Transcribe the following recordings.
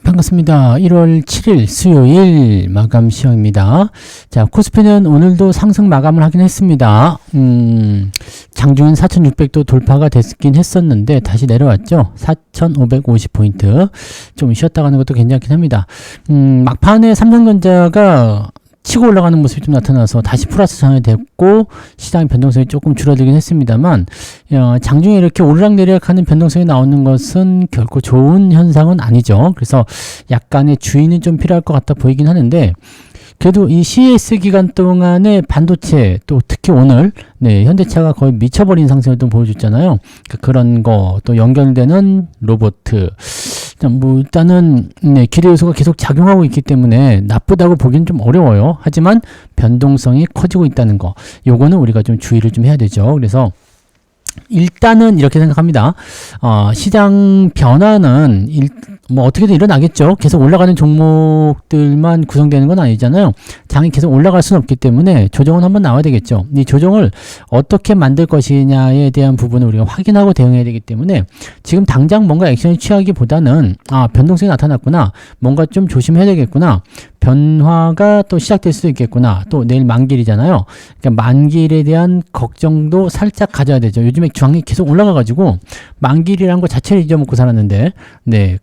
반갑습니다. 1월 7일 수요일 마감 시황입니다. 자, 코스피는 오늘도 상승 마감을 하긴 했습니다. 장중은 4,600도 돌파가 됐긴 했었는데 다시 내려왔죠. 4,550포인트. 좀 쉬었다 가는 것도 괜찮긴 합니다. 막판에 삼성전자가 치고 올라가는 모습이 좀 나타나서 다시 플러스 전환이 됐고 시장의 변동성이 조금 줄어들긴 했습니다만 장중에 이렇게 오르락내리락하는 변동성이 나오는 것은 결코 좋은 현상은 아니죠. 그래서 약간의 주의는 좀 필요할 것 같다 보이긴 하는데 그래도 이 CES 기간 동안에 반도체 또 특히 오늘 현대차가 거의 미쳐버린 상승을 또 보여줬잖아요. 그런 거 또 연결되는 로보트 뭐 일단은 기대 요소가 계속 작용하고 있기 때문에 나쁘다고 보기는 좀 어려워요. 하지만 변동성이 커지고 있다는 거 요거는 우리가 좀 주의를 좀 해야 되죠. 그래서 일단은 이렇게 생각합니다. 시장 변화는 뭐 어떻게든 일어나겠죠. 계속 올라가는 종목들만 구성되는 건 아니잖아요. 장이 계속 올라갈 수는 없기 때문에 조정은 한번 나와야 되겠죠. 이 조정을 어떻게 만들 것이냐에 대한 부분을 우리가 확인하고 대응해야 되기 때문에 지금 당장 뭔가 액션을 취하기보다는 변동성이 나타났구나. 뭔가 좀 조심해야 되겠구나. 변화가 또 시작될 수도 있겠구나. 또 내일 만기일이잖아요. 그러니까 만기일에 대한 걱정도 살짝 가져야 되죠. 요즘에 주황이 계속 올라가가지고 만기일이라는 것 자체를 잊어먹고 살았는데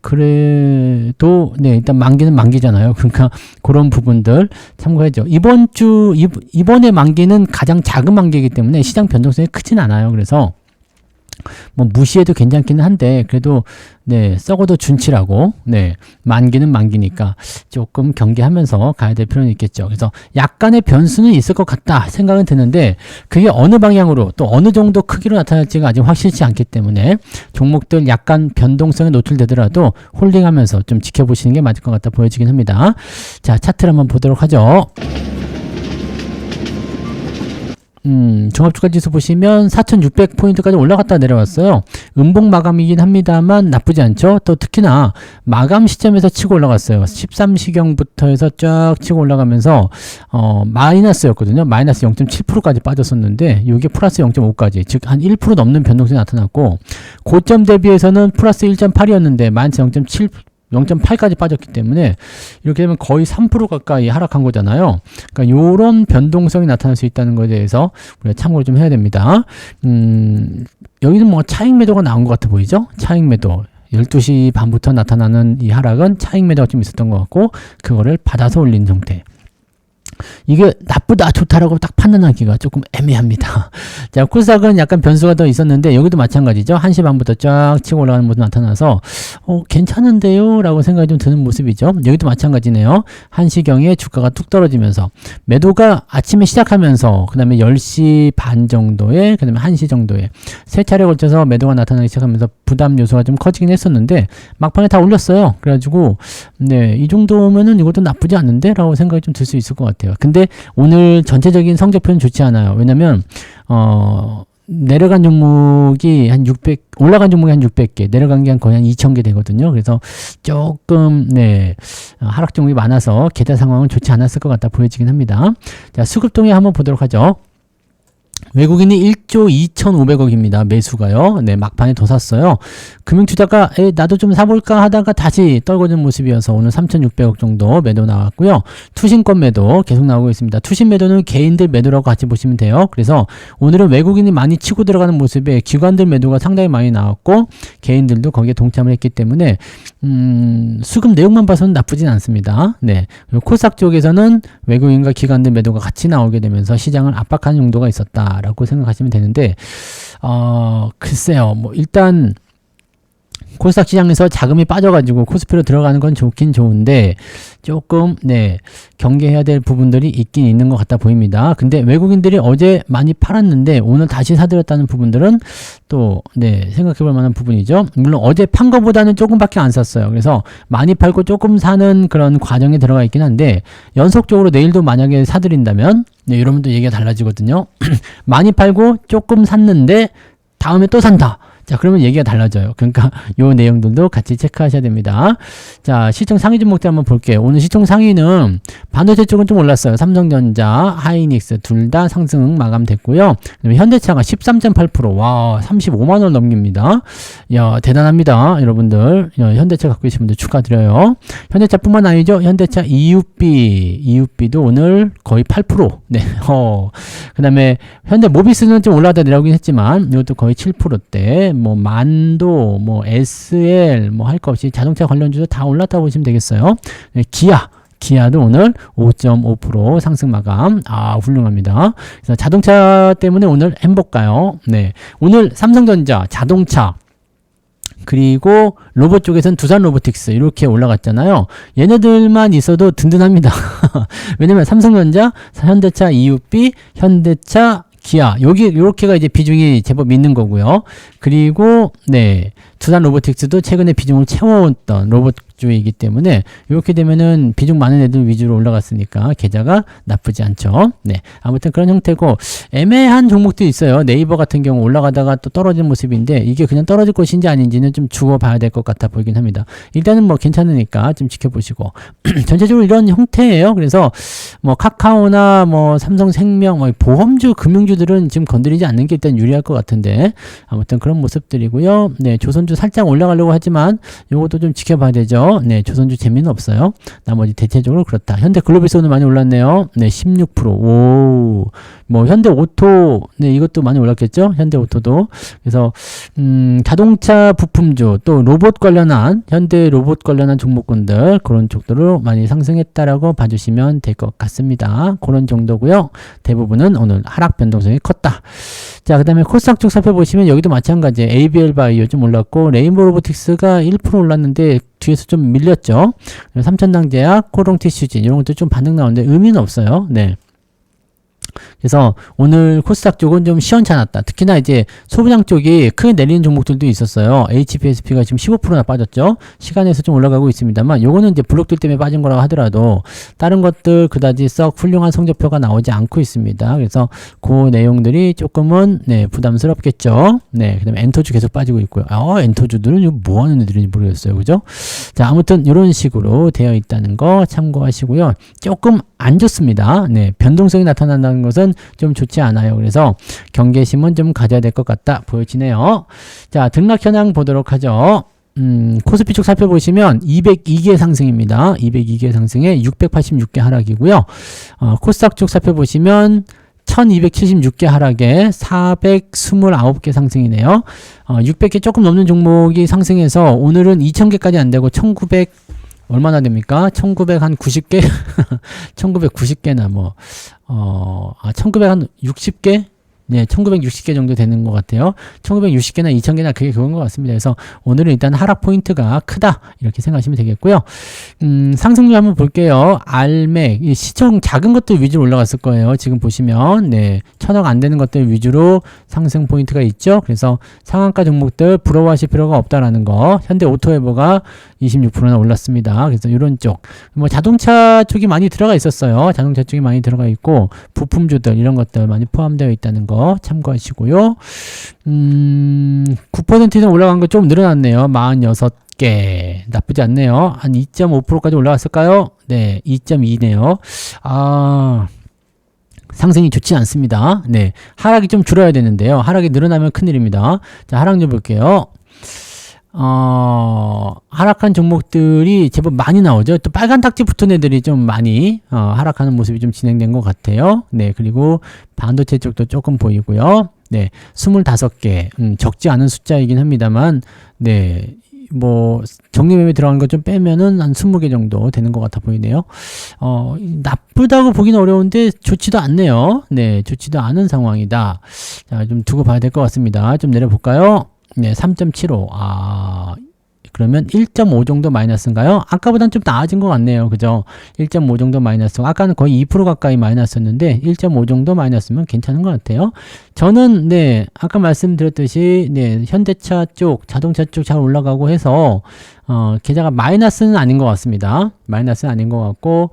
그래도 일단 만기는 만기잖아요. 그러니까 그런 부분들 참고해야죠. 이번에 만기는 가장 작은 만기이기 때문에 시장 변동성이 크진 않아요. 그래서 뭐 무시해도 괜찮기는 한데 그래도 썩어도 준치라고 만기는 만기니까 조금 경계하면서 가야 될 필요는 있겠죠. 그래서 약간의 변수는 있을 것 같다 생각은 드는데 그게 어느 방향으로 또 어느 정도 크기로 나타날지가 아직 확실치 않기 때문에 종목들 약간 변동성에 노출되더라도 홀딩하면서 좀 지켜보시는 게 맞을 것 같다 보여지긴 합니다. 자, 차트를 한번 보도록 하죠. 종합주가지수 보시면 4,600포인트까지 올라갔다 내려왔어요. 음봉 마감이긴 합니다만 나쁘지 않죠. 또 특히나 마감 시점에서 치고 올라갔어요. 13시경부터 해서 쫙 치고 올라가면서 마이너스였거든요. 마이너스 0.7%까지 빠졌었는데 이게 플러스 0.5까지 즉 한 1% 넘는 변동성이 나타났고 고점 대비해서는 플러스 1.8이었는데 마이너스 0.8까지 빠졌기 때문에 이렇게 되면 거의 3% 가까이 하락한 거잖아요. 그러니까 요런 변동성이 나타날 수 있다는 것에 대해서 우리가 참고를 좀 해야 됩니다. 여기는 뭐 차익 매도가 나온 것 같아 보이죠? 차익 매도. 12시 반부터 나타나는 이 하락은 차익 매도가 좀 있었던 것 같고 그거를 받아서 올린 형태. 이게 나쁘다 좋다라고 딱 판단하기가 조금 애매합니다. 자, 코스닥은 약간 변수가 더 있었는데 여기도 마찬가지죠. 1시 반부터 쫙 치고 올라가는 모습 나타나서 괜찮은데요? 라고 생각이 좀 드는 모습이죠. 여기도 마찬가지네요. 1시경에 주가가 뚝 떨어지면서 매도가 아침에 시작하면서 그 다음에 10시 반 정도에 그 다음에 1시 정도에 세 차례 걸쳐서 매도가 나타나기 시작하면서 부담 요소가 좀 커지긴 했었는데 막판에 다 올렸어요. 그래가지고 이 정도면은 이것도 나쁘지 않은데? 라고 생각이 좀 들 수 있을 것 같아요. 근데 오늘 전체적인 성적표는 좋지 않아요. 왜냐면 내려간 종목이 한 600, 올라간 종목이 한 600개, 내려간 게 한 거의 한 2000개 되거든요. 그래서 조금 하락 종목이 많아서 계좌 상황은 좋지 않았을 것 같다 보여지긴 합니다. 자, 수급동에 한번 보도록 하죠. 외국인이 1조 2,500억입니다. 매수가요. 막판에 더 샀어요. 금융투자가 나도 좀 사볼까 하다가 다시 떨궈진 모습이어서 오늘 3,600억 정도 매도 나왔고요. 투신권 매도 계속 나오고 있습니다. 투신 매도는 개인들 매도라고 같이 보시면 돼요. 그래서 오늘은 외국인이 많이 치고 들어가는 모습에 기관들 매도가 상당히 많이 나왔고 개인들도 거기에 동참을 했기 때문에 수급 내용만 봐서는 나쁘진 않습니다. 그리고 코스닥 쪽에서는 외국인과 기관들 매도가 같이 나오게 되면서 시장을 압박하는 용도가 있었다라고 생각하시면 되는데 글쎄요. 뭐 일단 코스닥 시장에서 자금이 빠져가지고 코스피로 들어가는 건 좋긴 좋은데 조금 경계해야 될 부분들이 있긴 있는 것 같다 보입니다. 근데 외국인들이 어제 많이 팔았는데 오늘 다시 사들였다는 부분들은 또 생각해 볼 만한 부분이죠. 물론 어제 판 거보다는 조금밖에 안 샀어요. 그래서 많이 팔고 조금 사는 그런 과정에 들어가 있긴 한데 연속적으로 내일도 만약에 사들인다면 여러분도 얘기가 달라지거든요. 많이 팔고 조금 샀는데 다음에 또 산다. 자, 그러면 얘기가 달라져요. 그러니까 요 내용들도 같이 체크하셔야 됩니다. 자, 시총 상위 종목들 한번 볼게요. 오늘 시총 상위는 반도체 쪽은 좀 올랐어요. 삼성전자, 하이닉스 둘 다 상승 마감됐고요. 그다음에 현대차가 13.8%, 와, 35만 원 넘깁니다. 야, 대단합니다. 여러분들, 현대차 갖고 계신 분들 축하드려요. 현대차뿐만 아니죠. 현대차 EUB도 오늘 거의 8%. 네, 그다음에 현대 모비스는 좀 올라가다 내려오긴 했지만 이것도 거의 7%대. 뭐 만도, 뭐 SL, 뭐 할 거 없이 자동차 관련주도 다 올랐다고 보시면 되겠어요. 네, 기아도 오늘 5.5% 상승 마감. 아, 훌륭합니다. 그래서 자동차 때문에 오늘 행복가요. 네, 오늘 삼성전자, 자동차, 그리고 로봇 쪽에서는 두산 로보틱스 이렇게 올라갔잖아요. 얘네들만 있어도 든든합니다. 왜냐면 삼성전자, 현대차, EUB, 현대차, 기아, 요렇게가 이제 비중이 제법 있는 거고요. 그리고, 네, 두산 로보틱스도 최근에 비중을 채워왔던 로봇주이기 때문에, 이렇게 되면은 비중 많은 애들 위주로 올라갔으니까, 계좌가 나쁘지 않죠. 네. 아무튼 그런 형태고, 애매한 종목도 있어요. 네이버 같은 경우 올라가다가 또 떨어지는 모습인데, 이게 그냥 떨어질 것인지 아닌지는 좀 주고 봐야 될 것 같아 보이긴 합니다. 일단은 뭐 괜찮으니까 좀 지켜보시고, 전체적으로 이런 형태예요. 그래서, 뭐 카카오나 뭐 삼성생명, 뭐 보험주, 금융주들은 지금 건드리지 않는 게 일단 유리할 것 같은데, 아무튼 그런 모습들이고요. 네, 조선주 살짝 올라가려고 하지만 요것도 좀 지켜봐야 되죠. 네, 조선주 재미는 없어요. 나머지 대체적으로 그렇다. 현대 글로비스 오늘 많이 올랐네요. 네, 16%. 오, 뭐 현대 오토, 네, 이것도 많이 올랐겠죠. 현대 오토도. 그래서 자동차 부품주 또 로봇 관련한 현대 로봇 관련한 종목군들 그런 쪽들로 많이 상승했다라고 봐주시면 될 것 같습니다. 그런 정도고요. 대부분은 오늘 하락 변동성이 컸다. 자, 그 다음에 코스닥 쪽 살펴보시면 여기도 마찬가지예요. ABL 바이오 좀 올랐고 레인보우 로보틱스가 1% 올랐는데 뒤에서 좀 밀렸죠. 삼천당제약, 코롱티슈진 이런 것도 좀 반등 나오는데 의미는 없어요. 네. 그래서 오늘 코스닥 쪽은 좀 시원찮았다. 특히나 이제 소부장 쪽이 크게 내리는 종목들도 있었어요. HPSP가 지금 15%나 빠졌죠. 시간에서 좀 올라가고 있습니다만 요거는 이제 블록들 때문에 빠진 거라고 하더라도 다른 것들 그다지 썩 훌륭한 성적표가 나오지 않고 있습니다. 그래서 그 내용들이 조금은 네, 부담스럽겠죠. 네, 그다음에 엔터주 계속 빠지고 있고요. 엔터주들은 뭐 하는 애들인지 모르겠어요. 그죠? 자, 아무튼 이런 식으로 되어 있다는 거 참고하시고요. 조금 안 좋습니다. 네, 변동성이 나타난다는 것은 좀 좋지 않아요. 그래서 경계심은 좀 가져야 될 것 같다 보여지네요. 자, 등락 현황 보도록 하죠. 코스피 쪽 살펴보시면 202개 상승입니다. 202개 상승에 686개 하락이고요. 코스닥 쪽 살펴보시면 1276개 하락에 429개 상승이네요. 600개 조금 넘는 종목이 상승해서 오늘은 2000개까지 안 되고 1900 얼마나 됩니까? 1990개? 1990개나 뭐, 1960개? 네, 1960개 정도 되는 것 같아요. 1960개나 2000개나 그게 그건 것 같습니다. 그래서 오늘은 일단 하락 포인트가 크다. 이렇게 생각하시면 되겠고요. 상승률 한번 볼게요. 알맥, 시총 작은 것들 위주로 올라갔을 거예요. 지금 보시면, 네, 1000억 안 되는 것들 위주로 상승 포인트가 있죠. 그래서 상한가 종목들 부러워하실 필요가 없다라는 거. 현대 오토에버가 26%나 올랐습니다. 그래서 이런 쪽. 뭐 자동차 쪽이 많이 들어가 있었어요. 자동차 쪽이 많이 들어가 있고, 부품주들, 이런 것들 많이 포함되어 있다는 거 참고하시고요. 9%는 올라간 거 좀 늘어났네요. 46개. 나쁘지 않네요. 한 2.5%까지 올라갔을까요? 네, 2.2네요. 상승이 좋지 않습니다. 네, 하락이 좀 줄어야 되는데요. 하락이 늘어나면 큰일입니다. 자, 하락 좀 볼게요. 하락한 종목들이 제법 많이 나오죠. 또 빨간 딱지 붙은 애들이 좀 많이 하락하는 모습이 좀 진행된 것 같아요. 네, 그리고 반도체 쪽도 조금 보이고요. 네, 25개 적지 않은 숫자이긴 합니다만 네, 뭐 정리매매 들어간 거 좀 빼면은 한 20개 정도 되는 것 같아 보이네요. 나쁘다고 보기는 어려운데 좋지도 않네요. 네, 좋지도 않은 상황이다. 자, 좀 두고 봐야 될 것 같습니다. 좀 내려볼까요? 네, 3.75. 그러면 1.5 정도 마이너스인가요? 아까보단 좀 나아진 것 같네요. 그죠? 1.5 정도 마이너스. 아까는 거의 2% 가까이 마이너스였는데 1.5 정도 마이너스면 괜찮은 것 같아요. 저는 네, 아까 말씀드렸듯이 네, 현대차 쪽, 자동차 쪽 잘 올라가고 해서 계좌가 마이너스는 아닌 것 같습니다. 마이너스는 아닌 것 같고,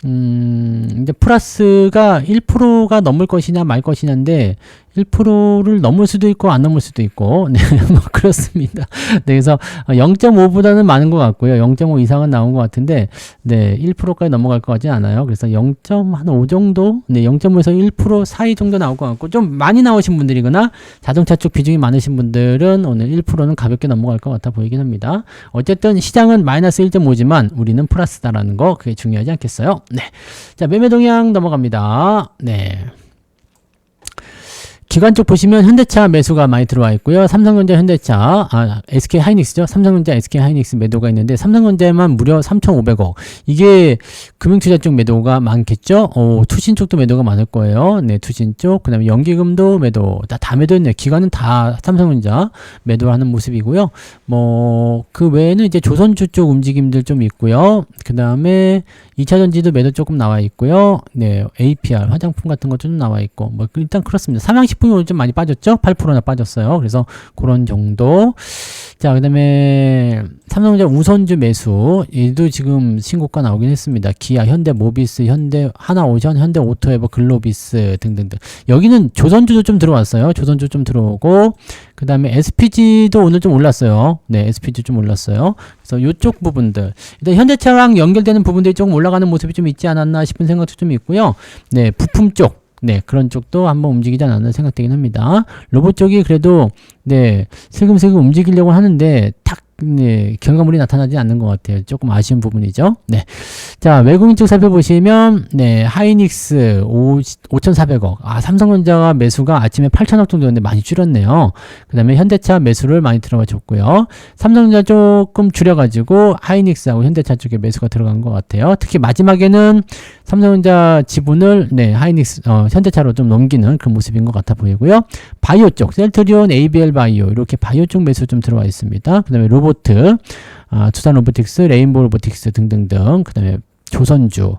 이제 플러스가 1%가 넘을 것이냐 말 것이냐인데, 1%를 넘을 수도 있고 안 넘을 수도 있고 네, 뭐 그렇습니다. 네, 그래서 0.5보다는 많은 것 같고요. 0.5 이상은 나온 것 같은데 네, 1%까지 넘어갈 것 같지 않아요. 그래서 0.5 정도, 네, 0.5에서 1% 사이 정도 나올 것 같고 좀 많이 나오신 분들이거나 자동차 쪽 비중이 많으신 분들은 오늘 1%는 가볍게 넘어갈 것 같아 보이긴 합니다. 어쨌든 시장은 마이너스 1.5지만 우리는 플러스다라는 거 그게 중요하지 않겠어요? 네, 자 매매 동향 넘어갑니다. 네. 기관 쪽 보시면 현대차 매수가 많이 들어와 있고요. 삼성전자, 현대차, SK 하이닉스죠. 삼성전자, SK 하이닉스 매도가 있는데 삼성전자만 무려 3,500억. 이게 금융투자 쪽 매도가 많겠죠. 투신 쪽도 매도가 많을 거예요. 네, 투신 쪽. 그다음에 연기금도 매도. 다 매도했네요. 기관은 다 삼성전자 매도하는 모습이고요. 뭐 그 외에는 이제 조선주 쪽 움직임들 좀 있고요. 그다음에 2차전지도 매도 조금 나와 있고요. 네, APR 화장품 같은 것 좀 나와 있고 뭐 일단 그렇습니다. 삼양식품이 오늘 좀 많이 빠졌죠? 8%나 빠졌어요. 그래서 그런 정도. 자, 그다음에 삼성전자 우선주 매수 얘도 지금 신고가 나오긴 했습니다. 기아, 현대 모비스, 현대 하나오션, 현대 오토에버, 글로비스 등등등. 여기는 조선주도 좀 들어왔어요. 조선주 좀 들어오고 그다음에 SPG도 오늘 좀 올랐어요. 네, SPG 좀 올랐어요. 그래서 이쪽 부분들 일단 현대차랑 연결되는 부분들이 조금 올라가는 모습이 좀 있지 않았나 싶은 생각도 좀 있고요. 네, 부품 쪽. 네, 그런 쪽도 한번 움직이지 않았나 생각되긴 합니다. 로봇 쪽이 그래도, 네, 슬금슬금 움직이려고 하는데, 네, 결과물이 나타나지 않는 것 같아요. 조금 아쉬운 부분이죠. 네. 자, 외국인 쪽 살펴보시면, 네, 하이닉스 5,400억. 삼성전자가 매수가 아침에 8,000억 정도였는데 많이 줄였네요. 그 다음에 현대차 매수를 많이 들어가 줬고요. 삼성전자 조금 줄여가지고 하이닉스하고 현대차 쪽에 매수가 들어간 것 같아요. 특히 마지막에는 삼성전자 지분을, 네, 하이닉스, 현대차로 좀 넘기는 그런 모습인 것 같아 보이고요. 바이오 쪽, 셀트리온, ABL 바이오, 이렇게 바이오 쪽 매수 좀 들어와 있습니다. 그 다음에 로보트, 투산 로보틱스, 레인보우 로보틱스 등등등. 그 다음에 조선주,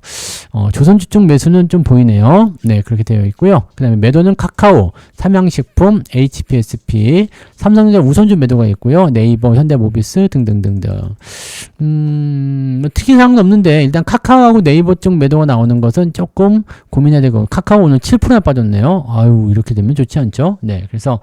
조선주 쪽 매수는 좀 보이네요. 네, 그렇게 되어 있고요. 그 다음에 매도는 카카오, 삼양식품, HPSP, 삼성전자 우선주 매도가 있고요. 네이버, 현대모비스 등등등등. 뭐 특이사항은 없는데 일단 카카오하고 네이버 쪽 매도가 나오는 것은 조금 고민해야 되고 카카오 오늘 7%나 빠졌네요. 아유, 이렇게 되면 좋지 않죠? 네, 그래서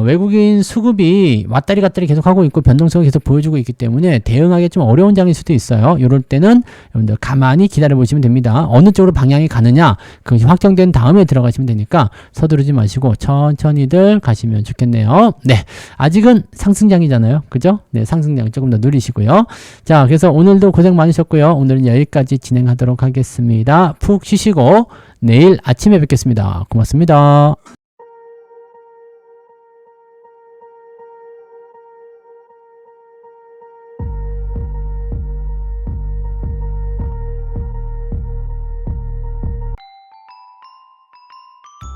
외국인 수급이 왔다리 갔다리 계속 하고 있고 변동성을 계속 보여주고 있기 때문에 대응하기 좀 어려운 장일 수도 있어요. 이럴 때는 여러분들 가만히 기다려 보시면 됩니다. 어느 쪽으로 방향이 가느냐 그것이 확정된 다음에 들어가시면 되니까 서두르지 마시고 천천히들 가시면 좋겠네요. 네, 아직은 상승장이잖아요. 그죠? 네, 상승장 조금 더 누리시고요. 자, 그래서 오늘도 고생 많으셨고요. 오늘은 여기까지 진행하도록 하겠습니다. 푹 쉬시고 내일 아침에 뵙겠습니다. 고맙습니다.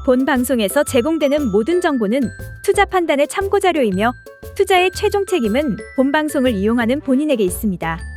본 방송에서 제공되는 모든 정보는 투자 판단의 참고 자료이며 투자의 최종 책임은 본 방송을 이용하는 본인에게 있습니다.